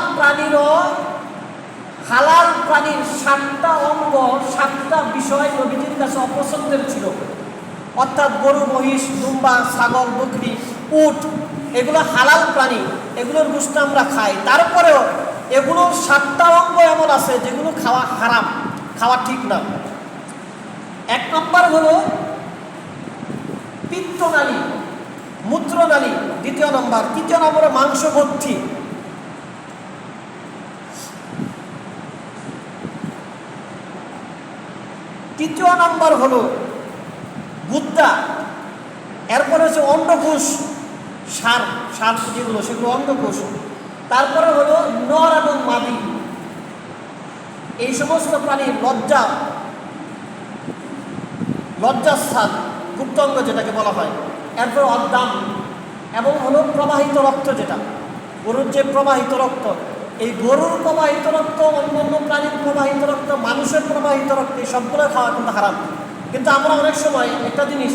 প্রাণীর 7টা অঙ্গ, 7টা বিষয় নবীজির কাছে অপছন্দের ছিল। অর্থাৎ গরু, মহিষ, দুম্বা, ছাগল, বকরি, উট, এগুলো হালাল প্রাণী, এগুলোর গোশত আমরা খাই। তারপরেও এগুলোর 7টা অঙ্গ এমন আছে যেগুলো খাওয়া হারাম, খাওয়া ঠিক না। 1 নম্বর হলো পিত্তনালী, মূত্রনালী, 2 নম্বর। 3 নম্বরে মাংসবর্তী। 3 নম্বর হলো গুদ্দা। এরপরে হচ্ছে অন্ডকোষ, সার যেগুলো সেগুলো অন্ডকোষ। তারপরে হলো নর এবং মাদি, এই সমস্ত প্রাণীর লজ্জাস্থান, গুপ্তাঙ্গ যেটাকে বলা হয়। এরপর অদ্দাম এবং হলো প্রবাহিত রক্ত, যেটা গরুর যে প্রবাহিত রক্ত, এই গরুর প্রবাহিত রক্ত, অন্যান্য প্রাণীর প্রবাহিত রক্ত, মানুষের প্রবাহিত রক্ত, এই সবগুলো খাওয়া কিন্তু হারাম। কিন্তু আমরা অনেক সময় একটা জিনিস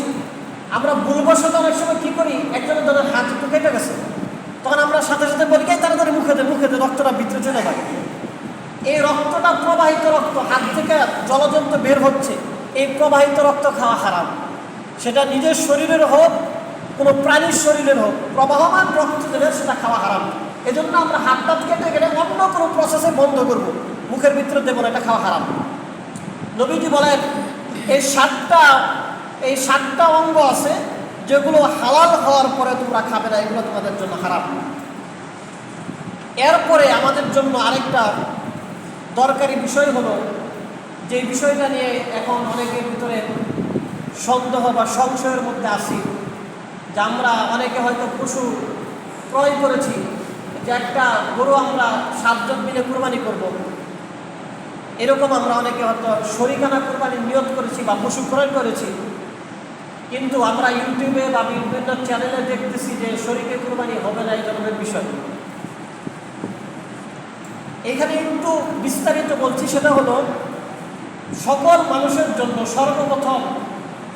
আমরা ভুলবশত অনেক সময় কী করি, একজনের ধরে হাত একটু কেটে গেছে, তখন আমরা সাথে সাথে বলি তাড়াতাড়ি মুখে দে রক্তটা ভিতরে চলে যায়। এই রক্তটা প্রবাহিত রক্ত, হাত থেকে জলজন্ত বের হচ্ছে, এই প্রবাহিত রক্ত খাওয়া হারাম। সেটা নিজের শরীরের হোক, কোনো প্রাণীর শরীরের হোক, প্রবাহমান রক্ত দিলে সেটা খাওয়া হারাম। এজন্য আমরা হাত কেটে গেলে অন্য কোনো প্রসেসে বন্ধ করব, মুখের ভিতরে দেবো না, এটা খাওয়া হারাম। নবীজি বলেন এই 7টা অঙ্গ আছে যেগুলো হালাল হওয়ার পরে তোমরা খাবে না, এগুলো তোমাদের জন্য হারাম। এরপরে আমাদের জন্য আরেকটা দরকারি বিষয় হলো, যে বিষয়টা নিয়ে এখন অনেকের ভিতরে সন্দেহ বা সংশয়ের মধ্যে আছি, যে আমরা অনেকে হয়তো পশু ক্রয় করেছি, যে একটা গরু আমরা 7 জন মিলে কুরবানি করব, এরকম আমরা অনেকে হয়তো শরিকানা কুরবানির নিয়ত করেছি বা পশু ক্রয় করেছি। কিন্তু আমরা ইউটিউবে বা বিভিন্ন চ্যানেলে দেখতেছি যে শরিকে কুরবানি হবে না, এই ধরনের বিষয়। এখানে একটু বিস্তারিত বলছি, সেটা হলো সকল মানুষের জন্য সর্বপ্রথম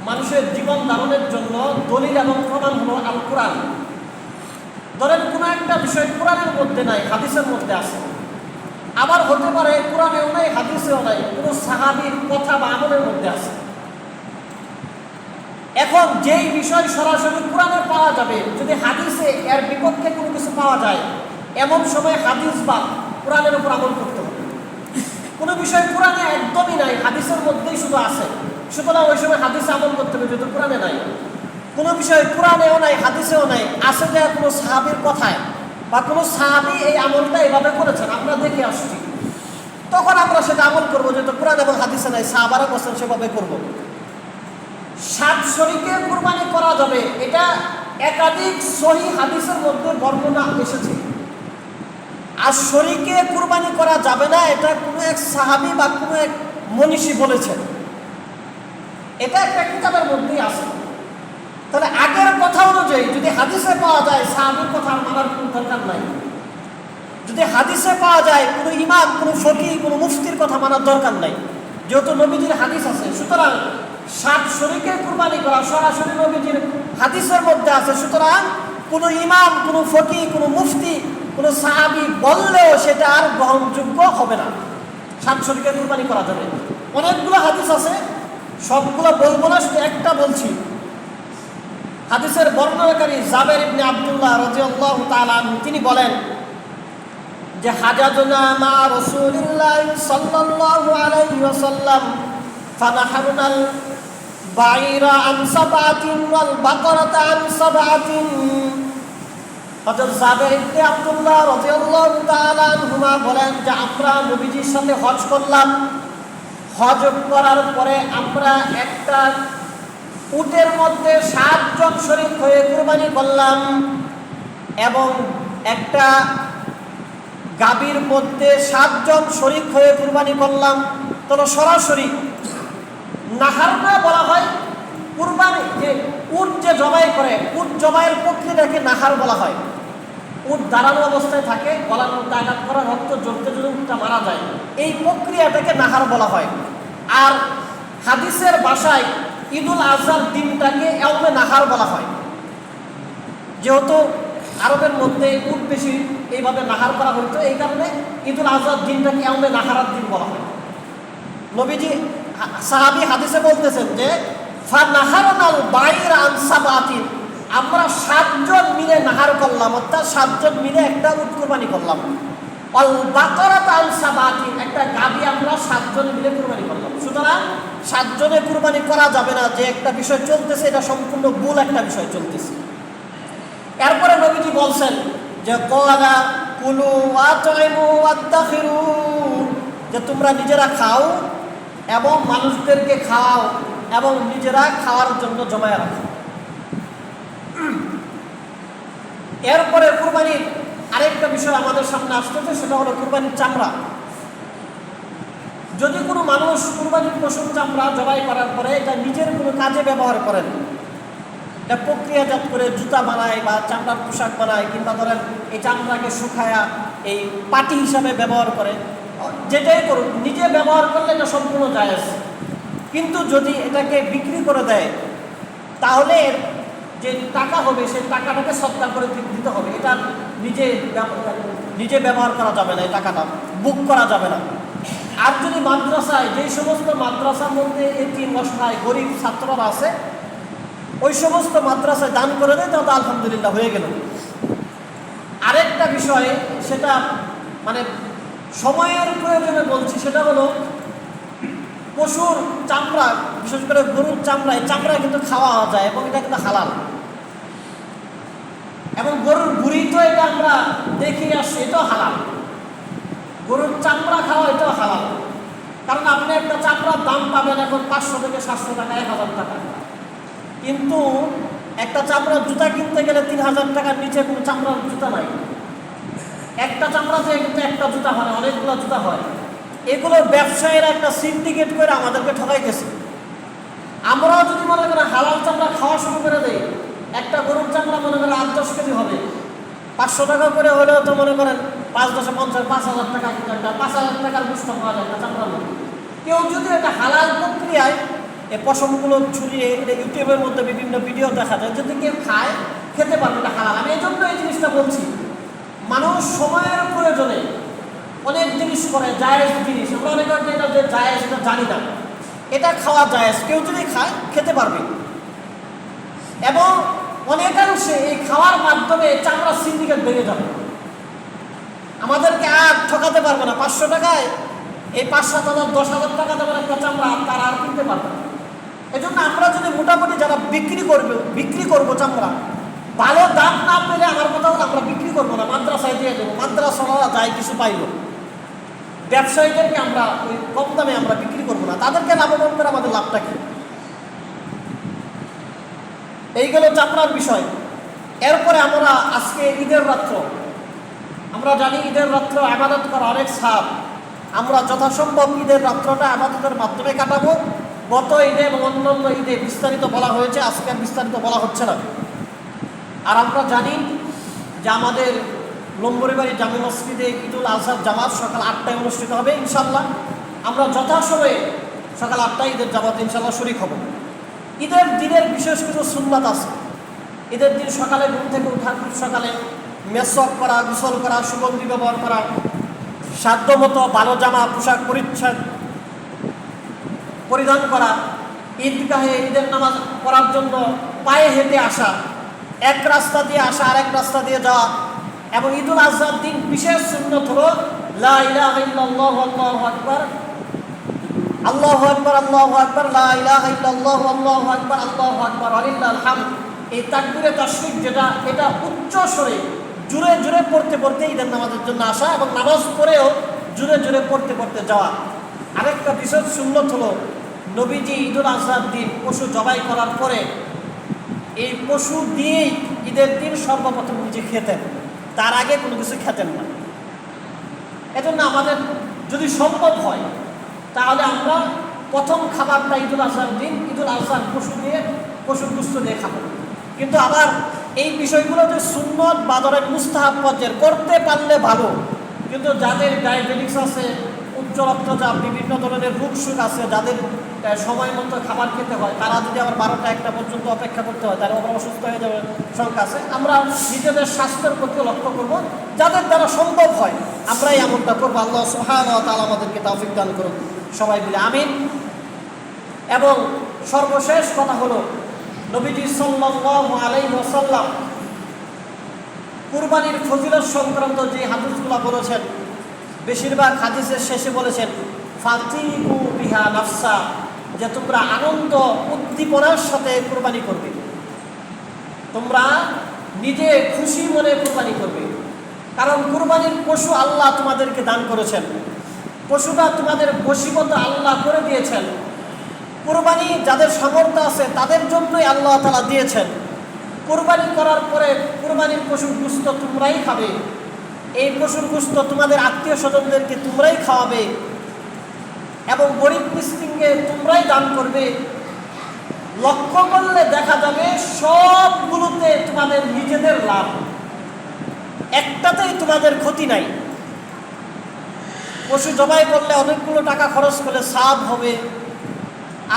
মানুষের জীবন ধারণের জন্য দলিল এবং প্রমাণ হলো আল কোরআন। ধরেন কোনো একটা বিষয় কোরআনের মধ্যে নাই, হাদিসের মধ্যে আছে, আবার হতে পারে কোরআনেও নাই, হাদিসেও নাই, কোনো সাহাবীর কথা বা আমলের মধ্যে আছে। এখন যেই বিষয় সরাসরি কোরআনে পাওয়া যাবে, যদি হাদিসে এর বিপক্ষে কোনো কিছু পাওয়া যায়, এমন সময় হাদিস বা কোরআনের উপর আমল করতে হবে। কোনো বিষয় কোরআনে একদমই নাই, হাদিসের মধ্যেই শুধু আছে, সুতরাং ওই সময় হাদিসে আমল করতে হবে, যেহেতু কোরআনে নাই। কোনো বিষয় কোরআনেও নাই, হাদিসেও নাই, আছে যে কোনো সাহাবীর কথায় বা কোনো সাহাবী এই আমলটা এভাবে করেছেন, আমরা দেখে আসছি, তখন আমরা সেটা আমল করবো, যেহেতু কোরআন এবং হাদিসে নাই, সাহাবারা করছেন সেভাবে করবো। 7 শরীকে কুরবানি করা যাবে, এটা একাধিক সহিহ হাদিসের মধ্যে বর্ণনা এসেছে। আর শরীকে কুরবানি করা যাবে না, এটা কোনো এক সাহাবী বা কোনো এক মনীষী বলেছেন, এটা একটা কিতাবের মধ্যেই আছে। তাহলে আগের কথা অনুযায়ী যদি হাদিসে পাওয়া যায়, সাহাবীর কথা মানার কোনো দরকার নাই। যদি হাদিসে পাওয়া যায়, কোনো ইমাম, কোনো ফকিহ, কোনো মুফতির কথা মানার দরকার নাই, যেহেতু নবীজির হাদিস আছে। সুতরাং 7 শরীকে কুরবানি করা সরাসরি নবীজির হাদিসের মধ্যে আছে, সুতরাং কোনো ইমাম, কোনো ফকিহ, কোনো মুফতি, কোনো সাহাবী বললেও সেটা আর গ্রহণযোগ্য হবে না। 7 শরীকে কুরবানি করা যাবে। অনেকগুলো হাদিস আছে, সবগুলো বলবো না, শুধু একটা বলছি। হাদিসের বর্ণনাকারী জাবের ইবনে আব্দুল্লাহ রাদিয়াল্লাহু তাআলা আনহু, তিনি বলেন যে হাজাজনা মা রাসূলিল্লাহ সাল্লাল্লাহু আলাইহি ওয়াসাল্লাম ফানাহারনাল বাইরা আন সাবআতিন ওয়াল বাকারাতা আন সাবআতিন। হযরত জাবের ইবনে আব্দুল্লাহ রাদিয়াল্লাহু তাআলা আনহুমা বলেন যে আমরা নবীজির সাথে হজ করলাম, হজ করার পরে আমরা একটা উটের মধ্যে 7 জন শরীক হয়ে কুরবানি করলাম, এবং একটা গাভীর মধ্যে 7 জন শরীক হয়ে কুরবানি করলাম। তো সরাসরি নাহার না বলা হয়, কুরবানি যে উট যে জবাই করে, উট জবাইয়ের প্রক্রিয়াটাকে নাহার বলা হয়। উট দাঁড়ানো অবস্থায় থাকে, গলার মধ্যে আঘাত করা, রক্ত জ্বলতে যদি উটটা মারা যায়, এই প্রক্রিয়াটাকে নাহার বলা হয়। আর হাদিসের ভাষায় ঈদুল আজহার দিনটাকে ইয়াউমে নাহার বলা হয়, যেহেতু আরবের মধ্যে উট বেশি এইভাবে নাহার করা হতো, এই কারণে ঈদুল আজহার দিনটাকে ইয়াউমে নাহারার দিন বলা হয়। নবীজি সাহাবী হাদিসে বলতেছেন যে ফানাহারনাল বাইর আন সাবাতিন, আমরা 7 জন মিলে নাহার করলাম, অর্থাৎ 7 জন মিলে একটা উট কুরবানি করলাম। আল বাকারাত আন সাবাতিন, একটা গাভী আমরা 7 জন মিলে কুরবানি করলাম। সুতরাং 7 জনে কুরবানি করা যাবে না, যে একটা বিষয় চলতেছে এটা সম্পূর্ণ ভুল একটা বিষয় চলতেছে। এরপরে নবীজি বলছেন যে ক্বালা কুলু ওয়াতইমু ওয়াদাখিরু, যে তোমরা নিজেরা খাও এবং মানুষদেরকে খাওয়াও এবং নিজেরা খাওয়ার জন্য জমায়ে রাখো। এরপরে কুরবানির আরেকটা বিষয় আমাদের সামনে আসতেছে, সেটা হলো কুরবানির চামড়া। যদি কোনো মানুষ কুরবানির পশুর চামড়া জবাই করার পরে এটা নিজের কোনো কাজে ব্যবহার করেন, এটা প্রক্রিয়াজাত করে জুতা বানায় বা চামড়ার পোশাক বানায়, কিংবা ধরেন এই চামড়াকে শুকায়া এই পাটি হিসাবে ব্যবহার করে, যেটাই করুন নিজে ব্যবহার করলে এটা সম্পূর্ণ জায়েজ। কিন্তু যদি এটাকে বিক্রি করে দেয় তাহলে যে টাকা হবে সেই টাকাটাকে সৎকার করে দিতে হবে। এটা নিজে ব্যবহার করা যাবে না, এই টাকাটা বুক করা যাবে না। আর যদি মাদ্রাসায়, যেই সমস্ত মাদ্রাসার মধ্যে এতিম অসহায় গরিব ছাত্ররা আছে, ওই সমস্ত মাদ্রাসায় দান করে দেয়, তাহলে আলহামদুলিল্লাহ হয়ে গেল। আরেকটা বিষয়, সেটা মানে সময়ের প্রয়োজনে বলছি, সেটা হলো পশুর চামড়া, বিশেষ করে গরুর চামড়া, এই চামড়া কিন্তু খাওয়া যায় এবং এটা কিন্তু হালাল। এবং গরুর বুড়ি তো এটা আমরা দেখি আসছি, এটাও হালাল। গরুর চামড়া খাওয়া এটাও হালাল, কারণ আপনি একটা চামড়ার দাম পাবেন এখন 500 থেকে 700 টাকা, 1000 টাকা। কিন্তু একটা চামড়ার জুতা কিনতে গেলে 3000 টাকার নিচে কোনো চামড়ার জুতা নাই। একটা চামড়া থেকে কিন্তু একটা জুতা হয়, অনেকগুলো জুতা হয়। এগুলো ব্যবসায়ীরা একটা সিন্ডিকেট করে আমাদেরকে ঠকাইতেছে। আমরাও যদি মনে করেন হালাল চামড়া খাওয়া শুরু করে দেই, একটা গরুর চামড়া মনে করেন 8-10 কেজি হবে, 500 টাকা করে হলেও তো মনে করেন 5-10-50, 5000 টাকা, 5000 টাকার গোশত পাওয়া যায় একটা চামড়ার মধ্যে। কেউ যদি এটা হালাল প্রক্রিয়ায় এই পশমগুলো ছুরিয়ে, এটা ইউটিউবের মধ্যে বিভিন্ন ভিডিও দেখা যায়, যদি কেউ খায় খেতে পারবে, এটা হালাল। আমি এই জন্য এই জিনিসটা বলছি, মানুষ সময়ের প্রয়োজনে অনেক জিনিস করে, জায়েজ জিনিস। আমরা অনেকে এটা যে জায়েজ এটা জানি না, এটা খাওয়া জায়েজ, কেউ যদি খায় খেতে পারবে। এবং অনেকাংশে এই খাওয়ার মাধ্যমে চামড়া সিন্ডিকেট বেড়ে যাবে, আমাদেরকে আর ঠকাতে পারবে না। 500 টাকায় এই 5-7 হাজার 10,000 টাকা দেবেন একটা চামড়া, তারা আর কিনতে পারবে না। এই জন্য আমরা যদি মোটামুটি যারা বিক্রি করবো চামড়া, ভালো দাম না পেলে আমার কথা হলো আমরা বিক্রি করবো না, মাদ্রাসায় দিয়ে দেবো। মাদ্রাসারা যায় কিছু পাইল, ব্যবসায়ীদেরকে আমরা ওই কম দামে আমরা বিক্রি করবো না, তাদেরকে লাভবান করে আমাদের লাভটা কি? এইগুলো চামড়ার বিষয়। এরপরে আমরা আজকে ঈদের রাত্র, আমরা জানি ঈদের রাত্র ইবাদত করা অনেক সাপ। আমরা যথাসম্ভব ঈদের রাত্রটা ইবাদতের মাধ্যমে কাটাবো। গত ঈদে এবং অন্যান্য ঈদে বিস্তারিত বলা হয়েছে, আজকে আর বিস্তারিত বলা হচ্ছে না। আর আমরা জানি যে আমাদের লম্বরিবাড়ি জামে মসজিদে ঈদুল আজহার জামাত সকাল 8টায় অনুষ্ঠিত হবে ইনশাল্লাহ। আমরা যথাসময়ে সকাল 8টায় ঈদের জামাত ইনশাল্লাহ শরীক হব। ঈদের দিনের বিশেষ কিছু সুন্নাত আছে। ঈদের দিন সকালে ঘুম থেকে ওঠার খুব সকালে মেসওয়াক করা, গোসল করা, সুগন্ধি ব্যবহার করা, সাধ্যমতো ভালো জামা পোশাক পরিচ্ছদ পরিধান করা, ঈদগাহে ঈদের নামাজ পড়ার জন্য পায়ে হেঁটে আসা, এক রাস্তা দিয়ে আসা আরেক রাস্তা দিয়ে যাওয়া। এবং ঈদুল আজহার দিন বিশেষ সুন্নত হলো লা ইলাহা ইল্লাল্লাহু আল্লাহু আকবার, আল্লাহু আকবার, আল্লাহু আকবার, লা ইলাহা ইল্লাল্লাহু আল্লাহু আকবার, আল্লাহু আকবার, ওয়ালিল্লাহিল হামদ। এই তাকবীরে তাশরিক যেটা, এটা উচ্চ স্বরে জুড়ে জুড়ে পড়তে পড়তে ঈদের নামাজের জন্য আসা এবং নামাজ পড়েও জুড়ে জুড়ে পড়তে পড়তে যাওয়া। আরেকটা বিশেষ সুন্নত হলো নবীজি ঈদুল আজহার দিন পশু জবাই করার পরে এই পশু দিয়েই ঈদের দিন সর্বপ্রথম নিজে খেতেন, তার আগে কোনো কিছু খেতেন না। এজন্য আমাদের যদি সম্ভব হয় তাহলে আমরা প্রথম খাবারটা ঈদুল আজহার দিন ঈদুল আজহার পশুর গোশত দিয়ে খাবো। কিন্তু আবার এই বিষয়গুলো যে সুন্নত বা ধরেন মুস্তাহাব পর্যায়ের, করতে পারলে ভালো। কিন্তু যাদের ডায়াবেটিস আছে, উচ্চ রক্তচাপ, বিভিন্ন ধরনের রোগ সুখ আছে, যাদের সময় মতো খাবার খেতে হয়, তারা যদি আবার 12টা-1টা পর্যন্ত অপেক্ষা করতে হয়, তারা আবার অসুস্থ হয়ে যাবে শঙ্কা আছে। আমরা নিজেদের স্বাস্থ্যের প্রতি লক্ষ্য করব, যাদের দ্বারা সম্ভব হয় আমরাই এমনটা করবো। আল্লাহ সুবহানাহু ওয়া তাআলা আমাদেরকে তৌফিক দান করুন, সবাই মিলে আমিন। এবং সর্বশেষ কথা হলো নবীজি সাল্লাল্লাহু আলাইহি ওয়াসাল্লাম কুরবানির ফজিলত সংক্রান্ত যে হাদিসগুলো বলেছেন, বেশিরভাগ হাদিসের শেষে বলেছেন ফাতিবু বিহা নাফসা, যে তোমরা আনন্দ উদ্দীপনার সাথে কুরবানি করবে, তোমরা নিজে খুশি মনে কুরবানি করবে। কারণ কুরবানির পশু আল্লাহ তোমাদেরকে দান করেছেন, পশুটা তোমাদের বশীভূত আল্লাহ করে দিয়েছেন। কুরবানি যাদের সামর্থ্য আছে তাদের জন্যই আল্লাহ তাআলা দিয়েছেন। কুরবানি করার পরে কুরবানির পশুর গোশত তোমরাই খাবে, এই পশুর গোশত তোমাদের আত্মীয় স্বজনদেরকে তোমরাই খাওয়াবে এবং গরিব মিসকিনকে তোমরাই দান করবে। লক্ষ্য করলে দেখা যাবে সবগুলোতে তোমাদের নিজেদের লাভ, একটাতেই তোমাদের ক্ষতি নাই। পশু জবাই করলে অনেকগুলো টাকা খরচ করলে সাব হবে,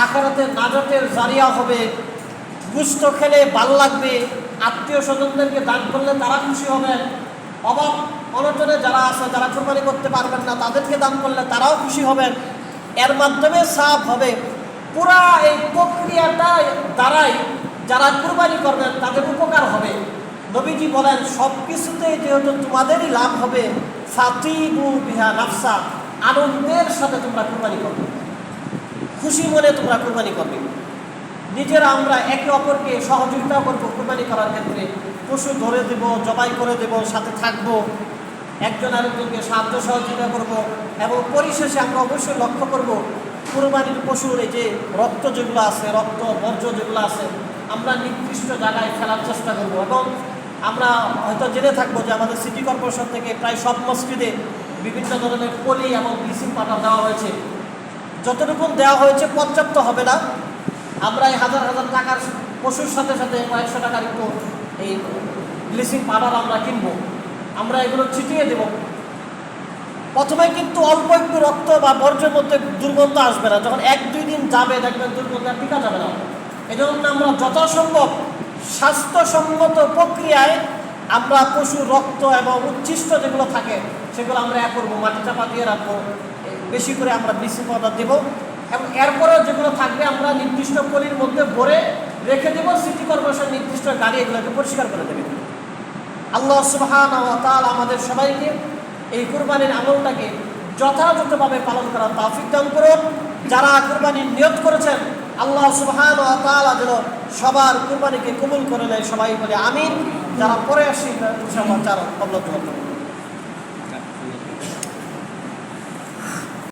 আখিরাতে নাজাতের জারিয়া হবে, গোশত খেলে ভাল লাগবে, আত্মীয় স্বজনদেরকে দান করলে তারা খুশি হবেন, অভাব অনটনে যারা আছে যারা কুরবানি করতে পারবেন না তাদেরকে দান করলে তারাও খুশি হবেন, এর মাধ্যমে সাব হবে। পুরা এই প্রক্রিয়াটা দ্বারাই যারা কুরবানি করবেন তাদের উপকার হবে। নবীজি বলেন সব কিছুতেই যেহেতু তোমাদেরই লাভ হবে, ফাতিবু বিহা নাফসা, আনন্দের সাথে তোমরা কুরবানি করবে, খুশি মনে তোমরা কুরবানি করবে। নিজেরা আমরা একে অপরকে সহযোগিতা করবো কুরবানি করার ক্ষেত্রে, পশু ধরে দেব, জবাই করে দেব, সাথে থাকবো, একজন আরেকজনকে সাহায্য সহযোগিতা করব এবং পরিশেষে আমরা অবশ্যই লক্ষ্য করব কুরবানির পশুর এই যে রক্ত যেগুলো আছে, রক্ত বর্জ্য যেগুলো আছে, আমরা নির্দিষ্ট জায়গায় ফেলার চেষ্টা করব। এবং আমরা হয়তো জেনে থাকবো যে আমাদের সিটি কর্পোরেশন থেকে প্রায় সব মসজিদে বিভিন্ন ধরনের পলি এবং ব্লিচিং পাউডার দেওয়া হয়েছে। যতটুকু দেওয়া হয়েছে পর্যাপ্ত হবে না, আমরা এই হাজার হাজার টাকার পশুর সাথে সাথে কয়েকশো টাকার একটু এই ব্লিচিং পাউডার আমরা কিনবো, আমরা এগুলো ছিটিয়ে দেব। প্রথমে কিন্তু অল্প একটু রক্ত বা বর্জ্যের মধ্যে দুর্গন্ধ আসবে না, যখন 1-2 দিন যাবে দেখবেন দুর্গন্ধ টিকা যাবে না। এই জন্য আমরা যথাসম্ভব স্বাস্থ্যসম্মত প্রক্রিয়ায় আমরা পশুর রক্ত এবং উচ্ছিষ্ট যেগুলো থাকে সেগুলো আমরা করবো, মাটি চাপা দিয়ে রাখবো, বেশি করে আমরা ব্লিচিং পাউডার দেবো এবং এরপরেও যেগুলো থাকবে আমরা নির্দিষ্ট পলির মধ্যে ভরে রেখে দেবো। সিটি কর্পোরেশন নির্দিষ্ট গাড়ি এগুলোকে পরিষ্কার করে দেবে। আল্লাহ সুবহানাহু ওয়া তাআলা আমাদের সবাইকে এই কুরবানির আমলটাকে যথাযথভাবে পালন করার তৌফিক দান করুন। যারা কুরবানির নিয়ত করেছেন আল্লাহ সুবহানাহু ওয়া তাআলা যেন সবার কুরবানিকে কবুল করে নেয়, সবাই বলে আমিন। যারা পরে আসি ইনশাআল্লাহ চার কবুল করুন।